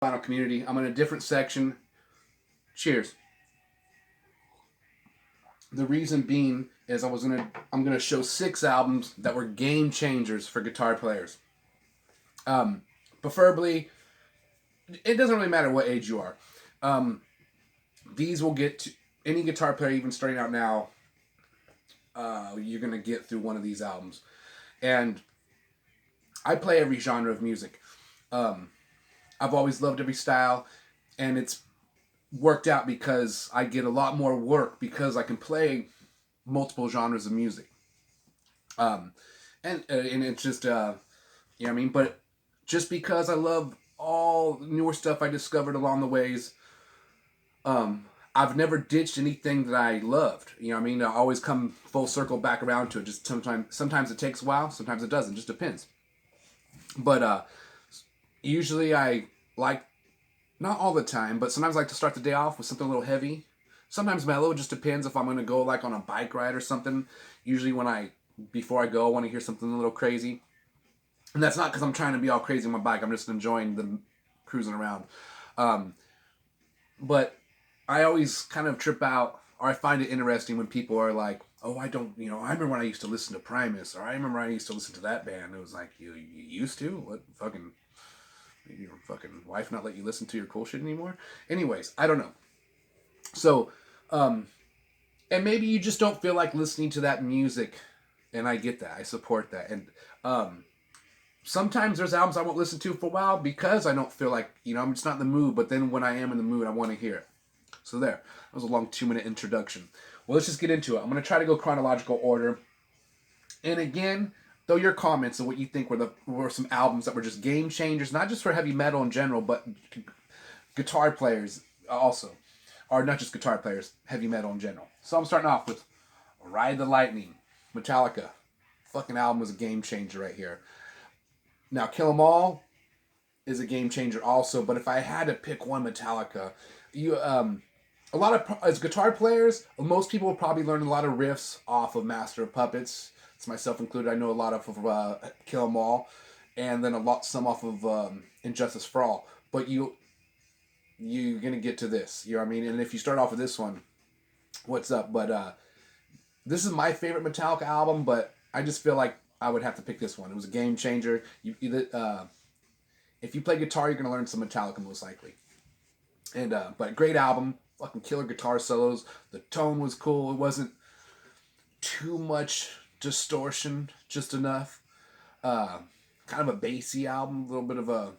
Final community. I'm in a different section. Cheers. The reason being is I'm gonna show 6 albums that were game changers for guitar players. Preferably, it doesn't really matter what age you are. These will get to any guitar player, even starting out now. You're gonna get through one of these albums, and I play every genre of music. I've always loved every style, and it's worked out because I get a lot more work because I can play multiple genres of music. And it's just you know what I mean. But just because I love all newer stuff I discovered along the ways, I've never ditched anything that I loved. You know what I mean? I always come full circle back around to it. Just sometimes it takes a while, sometimes it doesn't. Just depends. But usually I like, not all the time, but sometimes I like to start the day off with something a little heavy. Sometimes mellow. It just depends if I'm going to go like on a bike ride or something. Usually before I go, I want to hear something a little crazy. And that's not because I'm trying to be all crazy on my bike. I'm just enjoying the cruising around. But I always kind of trip out, or I find it interesting when people are like, oh, I remember when I used to listen to Primus, or I remember I used to listen to that band. It was like, you used to? What fucking, your fucking wife not let you listen to your cool shit anymore? Anyways, I don't know. So, and maybe you just don't feel like listening to that music, and I get that. I support that. And sometimes there's albums I won't listen to for a while because I don't feel like, I'm just not in the mood, but then when I am in the mood, I want to hear it. So there. That was a long 2-minute introduction. Well, let's just get into it. I'm going to try to go chronological order. And again, throw your comments on what you think were some albums that were just game changers, not just for heavy metal in general, but guitar players also. Or not just guitar players, heavy metal in general. So I'm starting off with Ride the Lightning, Metallica. Fucking album was a game changer right here. Now, Kill 'Em All is a game changer also, but if I had to pick one Metallica, a lot of, as guitar players, most people will probably learn a lot of riffs off of Master of Puppets. It's myself included. I know a lot of Kill 'Em All, and then some off of Injustice for All. But you're gonna get to this, you know what I mean? And if you start off with this one, what's up? But this is my favorite Metallica album, but I just feel like I would have to pick this one. It was a game changer. If you play guitar, you're gonna learn some Metallica most likely. And but great album, fucking killer guitar solos. The tone was cool. It wasn't too much distortion, just enough. Kind of a bassy album, a little bit of a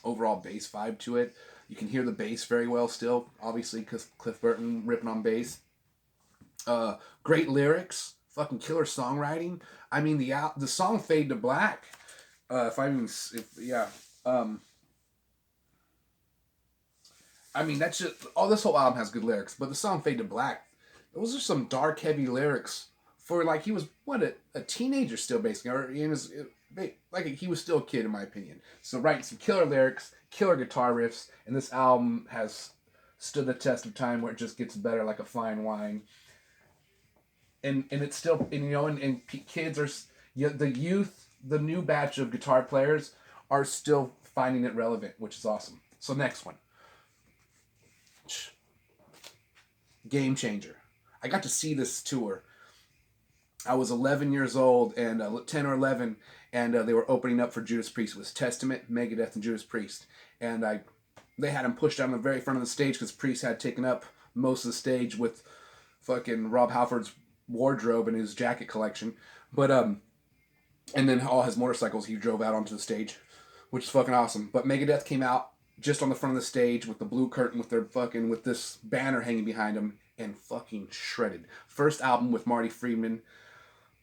overall bass vibe to it. You can hear the bass very well still, obviously, because Cliff Burton ripping on bass. Great lyrics, fucking killer songwriting. I mean, the song "Fade to Black." I mean, that's just, this whole album has good lyrics, but the song "Fade to Black," those are some dark, heavy lyrics for, like, he was a teenager still, basically, or he was still a kid in my opinion. So writing some killer lyrics, killer guitar riffs, and this album has stood the test of time where it just gets better like a fine wine. And it's still, and kids are, the youth, the new batch of guitar players are still finding it relevant, which is awesome. So next one. Game changer. I got to see this tour. I was 11 years old, and 10 or 11, and they were opening up for Judas Priest. It was Testament, Megadeth, and Judas Priest. And they had him pushed down the very front of the stage because Priest had taken up most of the stage with fucking Rob Halford's wardrobe and his jacket collection. But and then all his motorcycles he drove out onto the stage, which is fucking awesome. But Megadeth came out just on the front of the stage with the blue curtain with this banner hanging behind them, and fucking shredded. First album with Marty Friedman.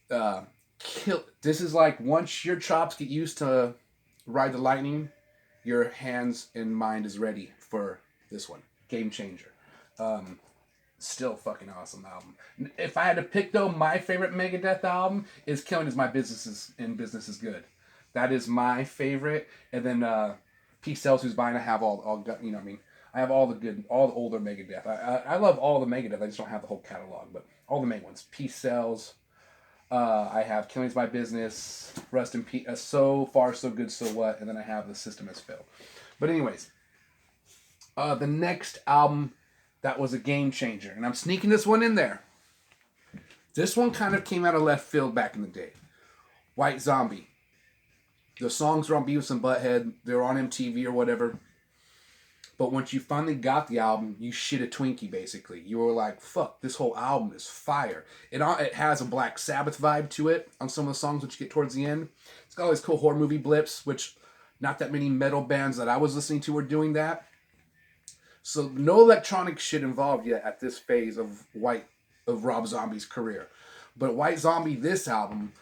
This is like, once your chops get used to Ride the Lightning, your hands and mind is ready for this one. Game changer. Still fucking awesome album. If I had to pick though, my favorite Megadeth album is Killing Is My Business Is Good. That is my favorite. And then Peace Sells Who's Buying. I have all you know what I mean. I have all the older Megadeth. I love all the Megadeth. I just don't have the whole catalog, but all the main ones. Peace Sells. I have Killing's My Business, Rust in Peace, So Far So Good So What, and then I have The System Has Failed. But anyways, the next album that was a game changer, and I'm sneaking this one in there. This one kind of came out of left field back in the day. White Zombie. The songs were on Beavis and Butthead. They were on MTV or whatever. But once you finally got the album, you shit a Twinkie, basically. You were like, fuck, this whole album is fire. It has a Black Sabbath vibe to it on some of the songs which you get towards the end. It's got all these cool horror movie blips, which not that many metal bands that I was listening to were doing that. So no electronic shit involved yet at this phase of Rob Zombie's career. But White Zombie, this album,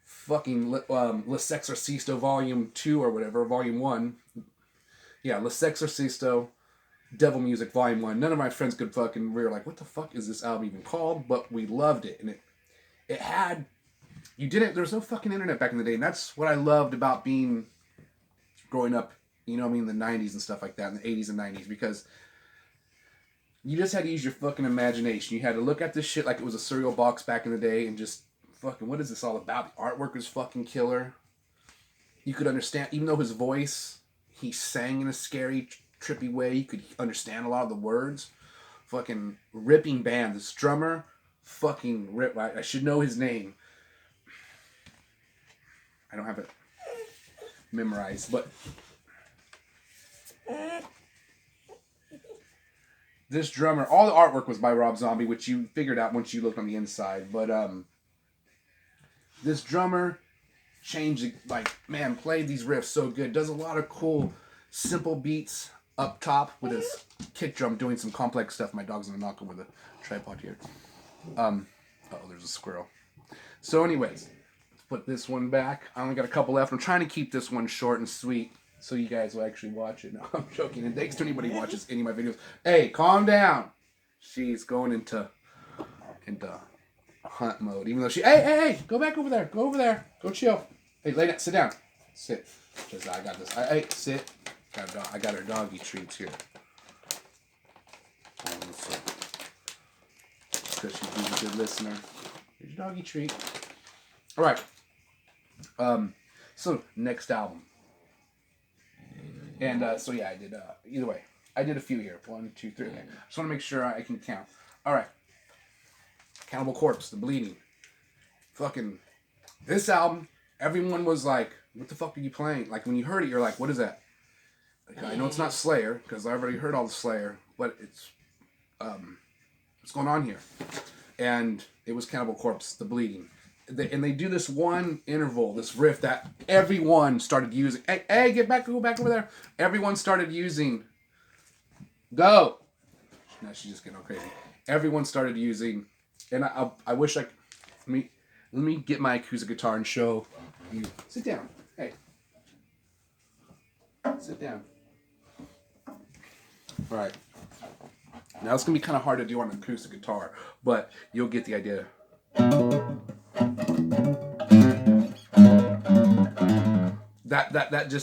fucking Le Sexorcisto Volume 2 or whatever, Volume 1. Yeah, Le Sexorcisto, Devil Music Volume 1. None of my friends could fucking, we were like, what the fuck is this album even called? But we loved it. And it had, there was no fucking internet back in the day. And that's what I loved about growing up, you know what I mean, in the 90s and stuff like that, in the 80s and 90s, because you just had to use your fucking imagination. You had to look at this shit like it was a cereal box back in the day and just fucking, what is this all about? The artwork was fucking killer. You could understand, even though his voice, he sang in a scary, trippy way, you could understand a lot of the words. Fucking ripping band. This drummer, fucking rip. I should know his name. I don't have it memorized, but this drummer, all the artwork was by Rob Zombie, which you figured out once you looked on the inside. But this drummer changed, played these riffs so good. Does a lot of cool, simple beats up top with his kick drum, doing some complex stuff. My dog's gonna knock over the tripod here. There's a squirrel. So anyways, let's put this one back. I only got a couple left. I'm trying to keep this one short and sweet so you guys will actually watch it. No, I'm joking. And thanks to anybody who watches any of my videos. Hey, calm down. She's going into hunt mode. Even though hey, go back over there. Go over there. Go chill. Hey, lay down. Sit down. Sit. Just, I got this. Hey, sit. I got her doggy treats here. Because she's a good listener. Here's your doggy treat. All right. So next album. And I did. Either way, I did a few here. 1, 2, 3. Okay. Just want to make sure I can count. All right. Cannibal Corpse, The Bleeding. Fucking this album. Everyone was like, "What the fuck are you playing?" Like when you heard it, you're like, "What is that?" Like, I know it's not Slayer because I already heard all the Slayer, but it's what's going on here? And it was Cannibal Corpse, The Bleeding. And they do this one interval, this riff that everyone started using. Hey, go back over there. Everyone started using. Go. Now she's just getting all crazy. Everyone started using, and I wish let me get my acoustic guitar and show you. Sit down. Hey. Sit down. All right. Now it's gonna be kind of hard to do on an acoustic guitar, but you'll get the idea.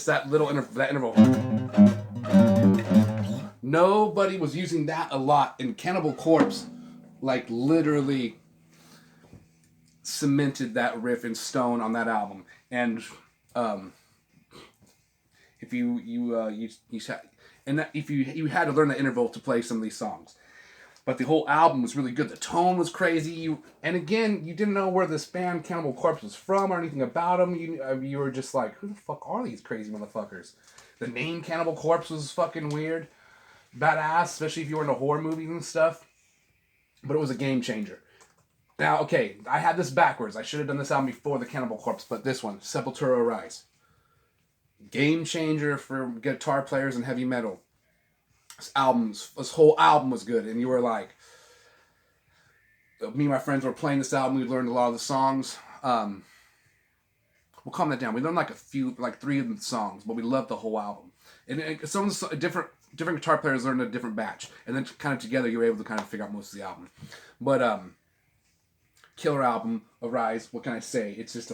That little interval. Nobody was using that a lot, and Cannibal Corpse, like literally cemented that riff in stone on that album. And if you had to learn the interval to play some of these songs. But the whole album was really good. The tone was crazy. And again, you didn't know where this band Cannibal Corpse was from or anything about them. You were just like, who the fuck are these crazy motherfuckers? The name Cannibal Corpse was fucking weird. Badass, especially if you were into horror movies and stuff. But it was a game changer. Now, okay, I had this backwards. I should have done this album before the Cannibal Corpse. But this one, Sepultura Arise. Game changer for guitar players and heavy metal. This whole album was good, and you were like, me and my friends were playing this album. We learned a lot of the songs. We'll calm that down. We learned like 3 of the songs, but we loved the whole album. And some of the different guitar players learned a different batch, and then kind of together you were able to kind of figure out most of the album. But killer album, Arise. What can I say? It's just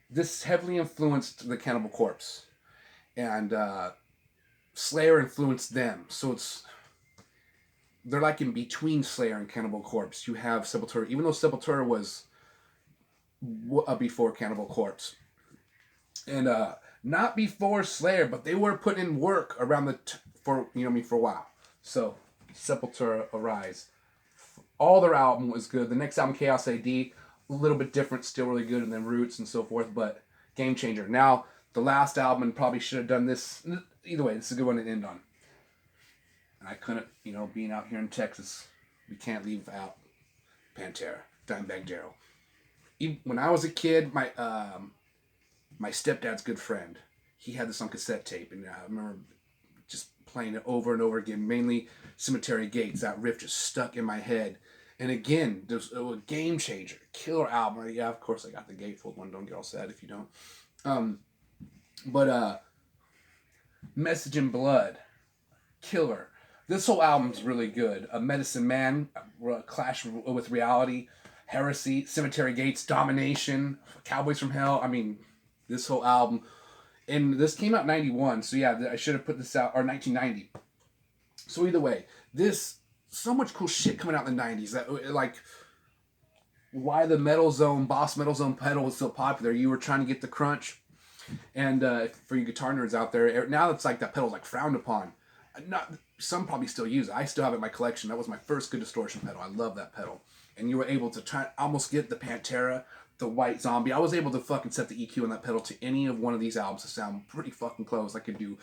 this heavily influenced the Cannibal Corpse. And Slayer influenced them. So they're like in between Slayer and Cannibal Corpse. You have Sepultura, even though Sepultura was before Cannibal Corpse. And Not before Slayer, but they were putting in work around for for a while. So Sepultura Arise. All their album was good. The next album, Chaos AD, a little bit different, still really good, and then Roots and so forth, but game changer. Now, the last album, and probably should have done this. Either way, this is a good one to end on. And I couldn't, being out here in Texas, we can't leave out Pantera, Dimebag Daryl. When I was a kid, my stepdad's good friend, he had this on cassette tape, and I remember just playing it over and over again, mainly Cemetery Gates. That riff just stuck in my head. And again, there's a game changer, killer album. Yeah, of course I got the Gatefold one. Don't get all sad if you don't. But Message in Blood, killer. This whole album's really good. Medicine Man, Clash with Reality, Heresy, Cemetery Gates, Domination, Cowboys from Hell. I mean, this whole album. And this came out in 91, so yeah, I should have put this out, or 1990. So either way, so much cool shit coming out in the 90s. That, like, why the Boss Metal Zone pedal was so popular. You were trying to get the crunch. And for you guitar nerds out there, now it's like that pedal's like frowned upon. Some probably still use it. I still have it in my collection. That was my first good distortion pedal. I love that pedal. And you were able to try almost get the Pantera, the White Zombie. I was able to fucking set the EQ on that pedal to any of one of these albums to sound pretty fucking close. I could do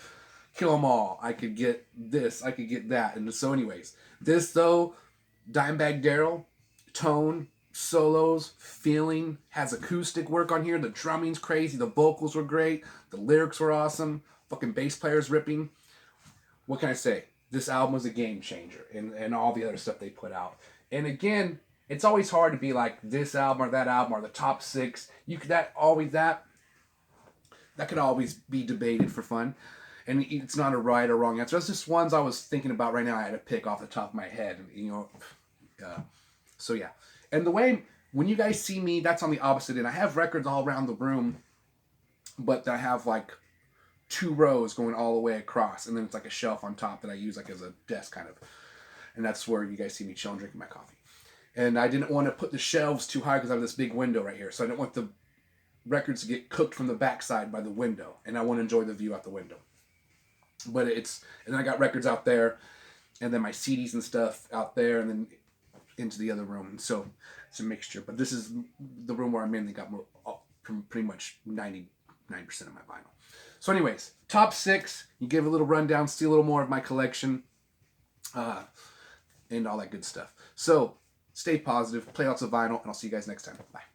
Kill 'Em All. I could get this. I could get that. And so anyways, this though, Dimebag Daryl, tone, solos, feeling, has acoustic work on here. The drumming's crazy. The vocals were great. The lyrics were awesome. Fucking bass players ripping. What can I say? This album was a game changer, and all the other stuff they put out. And again, it's always hard to be like this album or that album or the top 6. That could always be debated for fun, and it's not a right or wrong answer. That's just ones I was thinking about right now. I had to pick off the top of my head, so yeah. And the way when you guys see me, that's on the opposite end. I have records all around the room, but I have like 2 rows going all the way across, and then it's like a shelf on top that I use like as a desk kind of, and that's where you guys see me chilling, drinking my coffee. And I didn't want to put the shelves too high because I have this big window right here, so I didn't want the records to get cooked from the backside by the window, and I want to enjoy the view out the window. But and then I got records out there, and then my CDs and stuff out there, and then into the other room. So it's a mixture, but this is the room where I mainly got more, pretty much 99% of my vinyl. So anyways, top 6, you give a little rundown, see a little more of my collection, and all that good stuff. So stay positive, play lots of vinyl, and I'll see you guys next time. Bye.